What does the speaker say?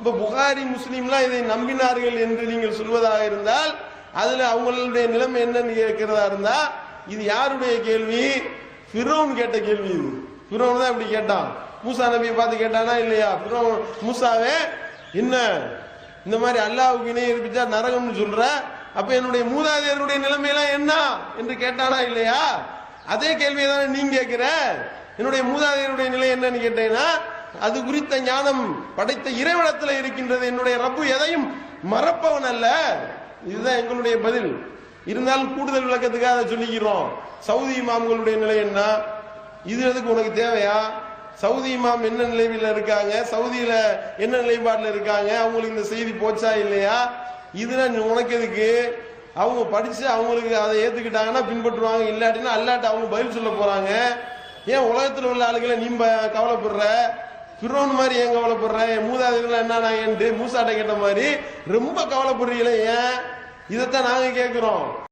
இப்ப புகாரி முஸ்லீம்லாம் இதை நம்பினார்கள் என்று நீங்கள் சொல்வதாக இருந்தால் அதுல அவங்களுடைய நிலைமை என்னன்னு கேட்கிறதா இருந்தா இது யாருடைய கேள்வி? ஃபிரௌன் கேட்ட கேள்வி. இது ஃபிரௌன் தான் இப்படி கேட்டான். மூசா நபியை பார்த்து கேட்டானா இல்லையா? ஃபிரௌன் மூசாவே என்ன இந்த மாதிரி அல்லாஹ்வுக்கு இணை இருப்பிச்சா நரகம்னு சொல்ற, அப்ப என்னுடைய மூதாதையருடைய நிலைமையெல்லாம் என்ன என்று கேட்டானா இல்லையா? அதே கேள்வியை தானே நீங்க கேட்கிற. என்னுடைய மூதாதையருடைய நிலை என்னன்னு கேட்டீங்கன்னா அது குறித்த ஞானம் படைத்த இறைவனத்தில் இருக்கின்றது. என்னுடைய ரப்பு எதையும் மறப்பவன் அல்ல. இதுதான் எங்களுடைய பதில். இருந்தாலும் கூடுதல் விளக்கத்துக்காக அதை சொல்லிக்கிறோம். சவுதி இமாம்களுடைய நிலை என்ன? இது எதுக்கு உனக்கு தேவையா? சவுதி இமாம் என்ன நிலையில இருக்காங்க, சவுதியில என்ன நிலைப்பாட்டில் இருக்காங்க, அவங்களுக்கு இந்த செய்தி போச்சா இல்லையா? இதுல உனக்கு எதுக்கு? அவங்க படிச்சு அவங்களுக்கு அதை ஏத்துக்கிட்டாங்கன்னா பின்பற்றுவாங்க, இல்லாட்டினா அல்லாட்ட அவங்க பதில் சொல்ல போறாங்க. ஏன் உலகத்தில் உள்ள ஆளுகளை நீ கவலைப்படுற? ஃபிரௌன் மாதிரி ஏன் கவலைப்படுற? என் மூதாதையர்கள் என்ன மூசாட்ட கேட்ட மாதிரி ரொம்ப கவலைப்படுறீங்களே ஏன்? இதைத்தான் நாங்க கேட்கிறோம்.